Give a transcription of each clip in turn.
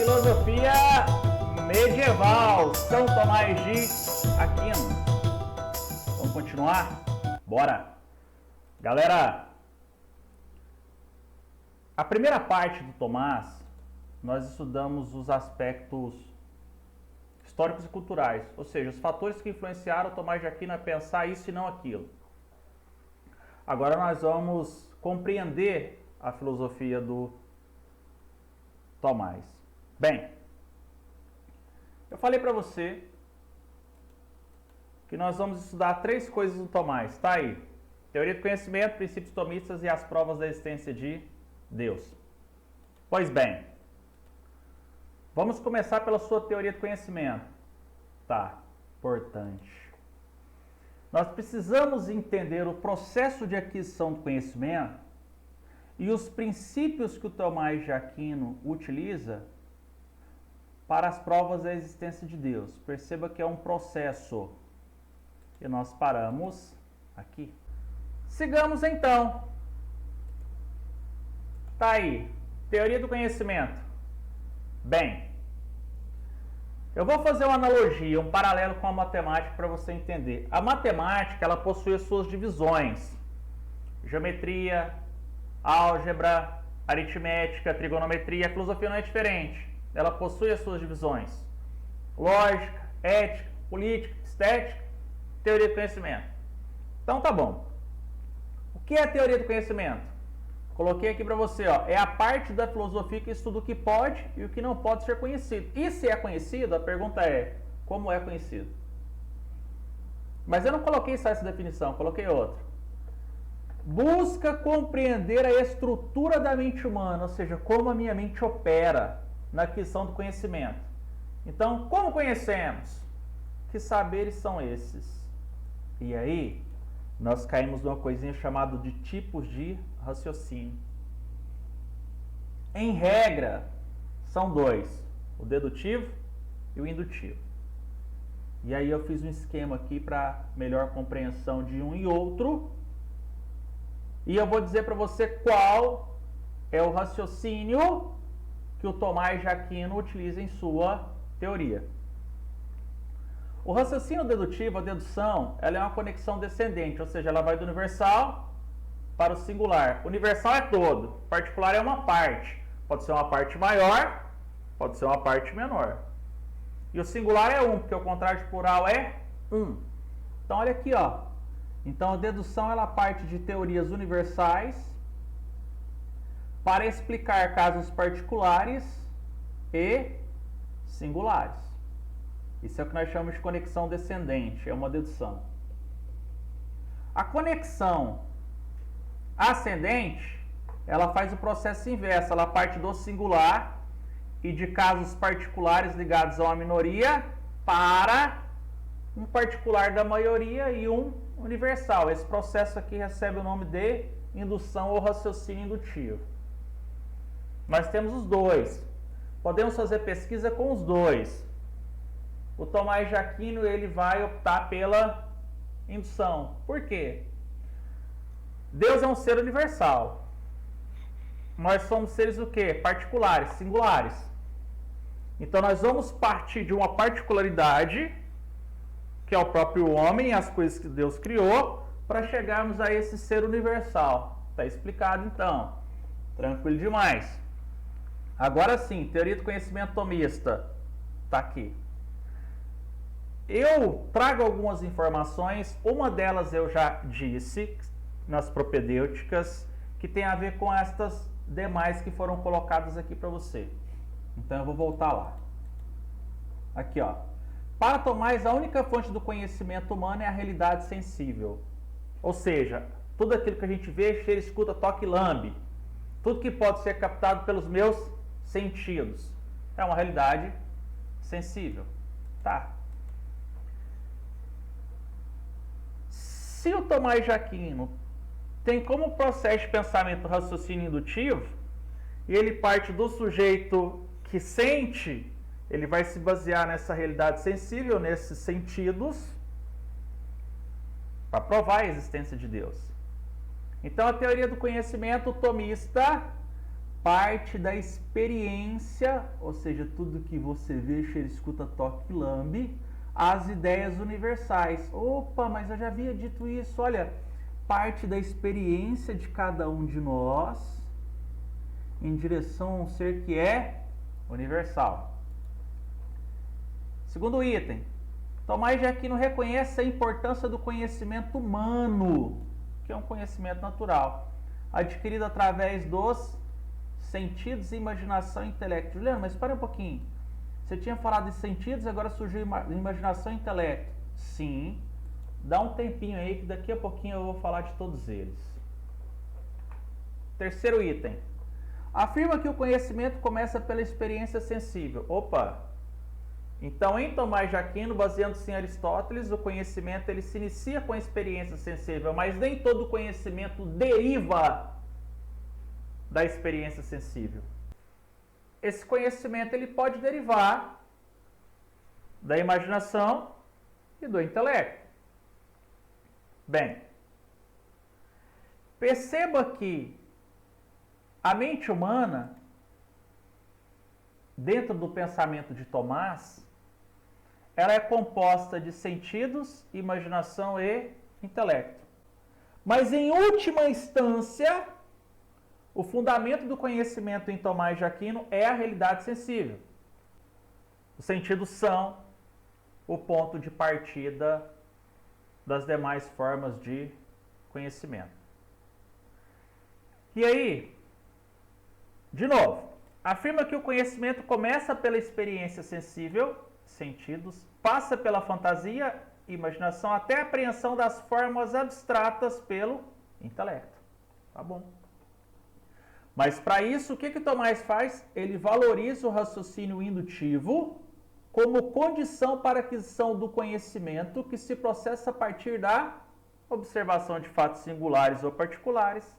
Filosofia medieval, São Tomás de Aquino. Vamos continuar? Bora! Galera, a primeira parte do Tomás, nós estudamos os aspectos históricos e culturais, ou seja, os fatores que influenciaram Tomás de Aquino a pensar isso e não aquilo. Agora nós vamos compreender a filosofia do Tomás. Bem, eu falei para você que nós vamos estudar 3 coisas do Tomás, tá aí. Teoria do conhecimento, princípios tomistas e as provas da existência de Deus. Pois bem, vamos começar pela sua teoria do conhecimento. Tá, importante. Nós precisamos entender o processo de aquisição do conhecimento e os princípios que o Tomás de Aquino utiliza para as provas da existência de Deus. Perceba que é um processo. E nós paramos aqui. Sigamos então. Tá aí. Teoria do conhecimento. Bem, eu vou fazer uma analogia, um paralelo com a matemática para você entender. A matemática, ela possui as suas divisões. Geometria, álgebra, aritmética, trigonometria. A filosofia não é diferente. Ela possui as suas divisões. Lógica, ética, política, estética, teoria do conhecimento. Então tá bom. O que é a teoria do conhecimento? Coloquei aqui para você, ó, é a parte da filosofia que estuda o que pode e o que não pode ser conhecido. E se é conhecido, a pergunta é, como é conhecido? Mas eu não coloquei só essa definição, coloquei outra. Busca compreender a estrutura da mente humana, ou seja, como a minha mente opera na aquisição do conhecimento. Então, como conhecemos? Que saberes são esses? E aí, nós caímos numa coisinha chamada de tipos de raciocínio. Em regra, são 2, o dedutivo e o indutivo. E aí eu fiz um esquema aqui para melhor compreensão de um e outro. E eu vou dizer para você qual é o raciocínio que o Tomás de Aquino utiliza em sua teoria. O raciocínio dedutivo, a dedução, ela é uma conexão descendente, ou seja, ela vai do universal para o singular. O universal é todo, o particular é uma parte. Pode ser uma parte maior, pode ser uma parte menor. E o singular é um, porque o contrário de plural é um. Então, olha aqui, ó. Então, a dedução ela parte de teorias universais para explicar casos particulares e singulares. Isso é o que nós chamamos de conexão descendente, é uma dedução. A conexão ascendente, ela faz o processo inverso, ela parte do singular e de casos particulares ligados a uma minoria para um particular da maioria e um universal. Esse processo aqui recebe o nome de indução ou raciocínio indutivo. Nós temos os dois. Podemos fazer pesquisa com os dois. O Tomás de Aquino ele vai optar pela indução. Por quê? Deus é um ser universal. Nós somos seres o quê? Particulares, singulares. Então nós vamos partir de uma particularidade, que é o próprio homem e as coisas que Deus criou, para chegarmos a esse ser universal. Está explicado então. Tranquilo demais. Agora sim, teoria do conhecimento tomista. Está aqui. Eu trago algumas informações, uma delas eu já disse, nas propedêuticas, que tem a ver com estas demais que foram colocadas aqui para você. Então eu vou voltar lá. Aqui, ó. Para Tomás, a única fonte do conhecimento humano é a realidade sensível. Ou seja, tudo aquilo que a gente vê, cheira, escuta, toca e lambe. Tudo que pode ser captado pelos meus sentidos. É uma realidade sensível. Tá. Se o Tomás de Aquino tem como processo de pensamento raciocínio indutivo, e ele parte do sujeito que sente, ele vai se basear nessa realidade sensível, nesses sentidos, para provar a existência de Deus. Então, a teoria do conhecimento tomista parte da experiência, ou seja, tudo que você vê, cheira, escuta, toca e lambe, as ideias universais. Opa, mas eu já havia dito isso. Olha, parte da experiência de cada um de nós em direção a um ser que é universal. Segundo item, Tomás de Aquino reconhece a importância do conhecimento humano, que é um conhecimento natural, adquirido através dos sentidos, imaginação e intelecto. Juliano, mas espera um pouquinho. Você tinha falado de sentidos, agora surgiu imaginação e intelecto. Sim, dá um tempinho aí que daqui a pouquinho eu vou falar de todos eles. Terceiro item. Afirma que o conhecimento começa pela experiência sensível. Opa! Então, em Tomás de Aquino, baseando-se em Aristóteles, o conhecimento ele se inicia com a experiência sensível, mas nem todo conhecimento deriva da experiência sensível. Esse conhecimento ele pode derivar da imaginação e do intelecto. Bem, perceba que a mente humana, dentro do pensamento de Tomás, ela é composta de sentidos, imaginação e intelecto. Mas, em última instância, o fundamento do conhecimento em Tomás de Aquino é a realidade sensível. Os sentidos são o ponto de partida das demais formas de conhecimento. E aí, de novo, afirma que o conhecimento começa pela experiência sensível, sentidos, passa pela fantasia, imaginação, até a apreensão das formas abstratas pelo intelecto. Tá bom. Mas para isso, o que Tomás faz? Ele valoriza o raciocínio indutivo como condição para a aquisição do conhecimento que se processa a partir da observação de fatos singulares ou particulares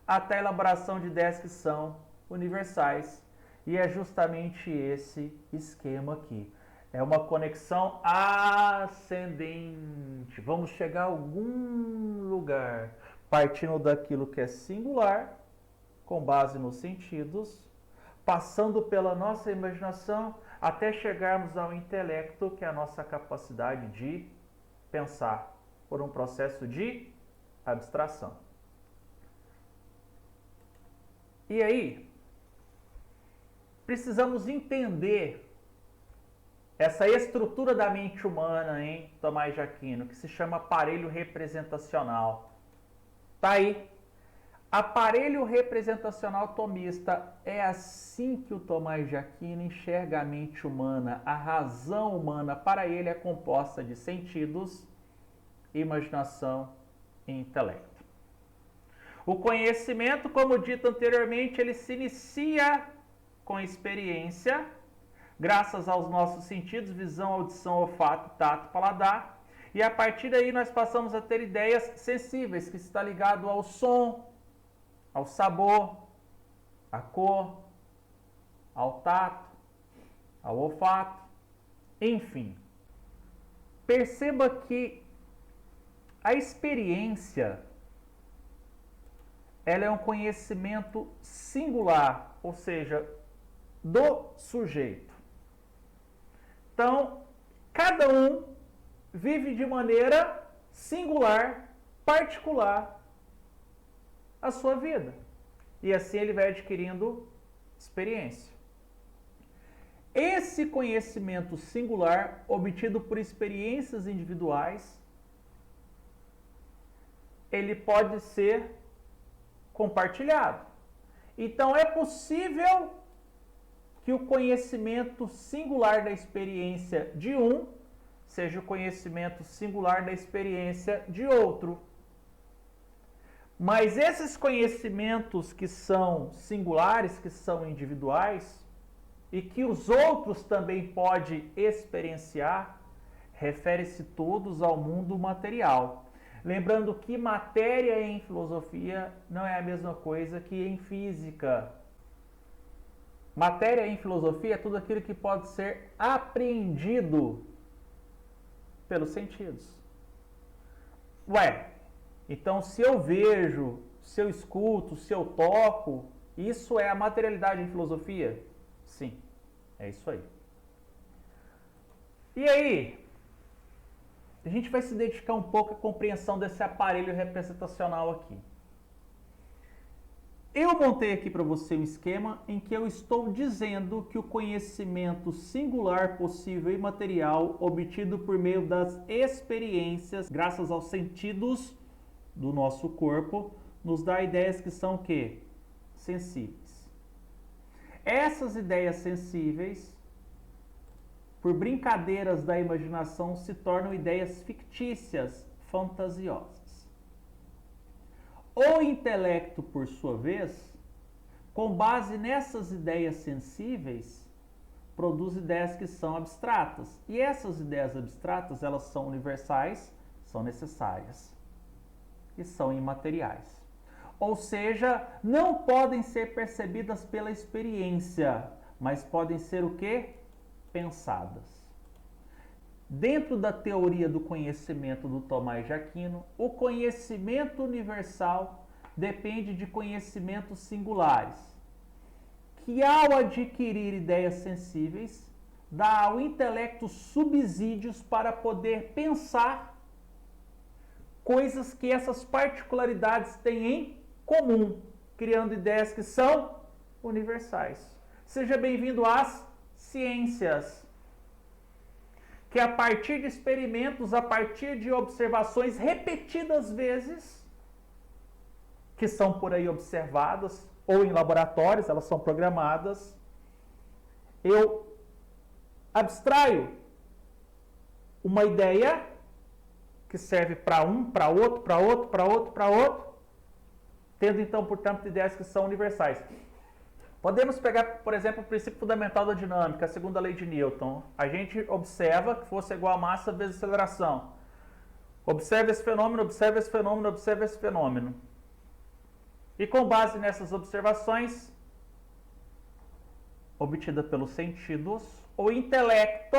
até a elaboração de ideias que são universais. E é justamente esse esquema aqui. É uma conexão ascendente. Vamos chegar a algum lugar partindo daquilo que é singular, com base nos sentidos, passando pela nossa imaginação, até chegarmos ao intelecto, que é a nossa capacidade de pensar, por um processo de abstração. E aí, precisamos entender essa estrutura da mente humana em Tomás de Aquino, que se chama aparelho representacional. Tá aí. Aparelho representacional tomista. É assim que o Tomás de Aquino enxerga a mente humana. A razão humana, para ele, é composta de sentidos, imaginação e intelecto. O conhecimento, como dito anteriormente, ele se inicia com experiência, graças aos nossos sentidos, visão, audição, olfato, tato, paladar. E a partir daí nós passamos a ter ideias sensíveis, que está ligado ao som, ao sabor, à cor, ao tato, ao olfato, enfim. Perceba que a experiência, ela é um conhecimento singular, ou seja, do sujeito. Então, cada um vive de maneira singular, particular, a sua vida. E assim ele vai adquirindo experiência. Esse conhecimento singular, obtido por experiências individuais, ele pode ser compartilhado. Então, é possível que o conhecimento singular da experiência de um seja o conhecimento singular da experiência de outro. Mas esses conhecimentos que são singulares, que são individuais, e que os outros também podem experienciar, refere-se todos ao mundo material. Lembrando que matéria em filosofia não é a mesma coisa que em física. Matéria em filosofia é tudo aquilo que pode ser apreendido pelos sentidos. Ué, então se eu vejo, se eu escuto, se eu toco, Isso é a materialidade em filosofia? Sim, é isso aí. E aí, a gente vai se dedicar um pouco à compreensão desse aparelho representacional aqui. Eu montei aqui para você um esquema em que eu estou dizendo que o conhecimento singular, possível e material obtido por meio das experiências, graças aos sentidos do nosso corpo, nos dá ideias que são o quê? Sensíveis. Essas ideias sensíveis, por brincadeiras da imaginação, se tornam ideias fictícias, fantasiosas. O intelecto, por sua vez, com base nessas ideias sensíveis, produz ideias que são abstratas. E essas ideias abstratas, elas são universais, são necessárias e são imateriais. Ou seja, não podem ser percebidas pela experiência, mas podem ser o quê? Pensadas. Dentro da teoria do conhecimento do Tomás de Aquino, o conhecimento universal depende de conhecimentos singulares, que ao adquirir ideias sensíveis, dá ao intelecto subsídios para poder pensar coisas que essas particularidades têm em comum, criando ideias que são universais. Seja bem-vindo às ciências, que a partir de experimentos, a partir de observações repetidas vezes, que são por aí observadas, ou em laboratórios, elas são programadas, eu abstraio uma ideia que serve para um, para outro, para outro, para outro, para outro, tendo então, portanto, ideias que são universais. Podemos pegar, por exemplo, o princípio fundamental da dinâmica, a segunda lei de Newton. A gente observa que força igual a massa vezes aceleração. Observa esse fenômeno, observa esse fenômeno, observa esse fenômeno. E com base nessas observações, obtida pelos sentidos, o intelecto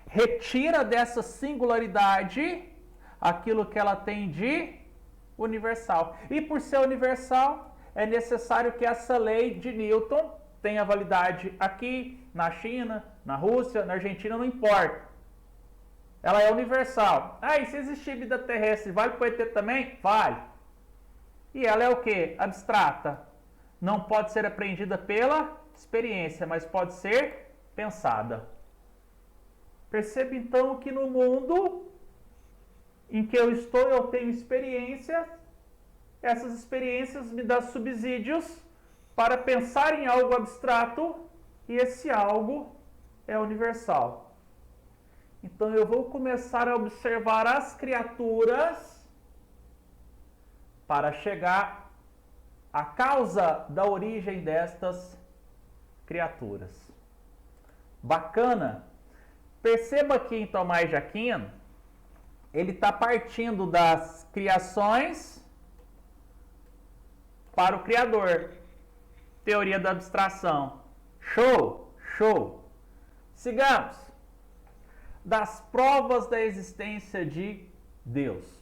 retira dessa singularidade aquilo que ela tem de universal. E por ser universal, é necessário que essa lei de Newton tenha validade aqui, na China, na Rússia, na Argentina, não importa. Ela é universal. Ah, e se existir vida terrestre, vale para o ET também? Vale. E ela é o quê? Abstrata. Não pode ser apreendida pela experiência, mas pode ser pensada. Perceba então que no mundo em que eu estou, eu tenho experiências. Essas experiências me dão subsídios para pensar em algo abstrato e esse algo é universal. Então eu vou começar a observar as criaturas para chegar à causa da origem destas criaturas. Bacana? Perceba que em Tomás de Aquino, ele está partindo das criações para o Criador. Teoria da abstração. Show! Show! Sigamos. Das provas da existência de Deus.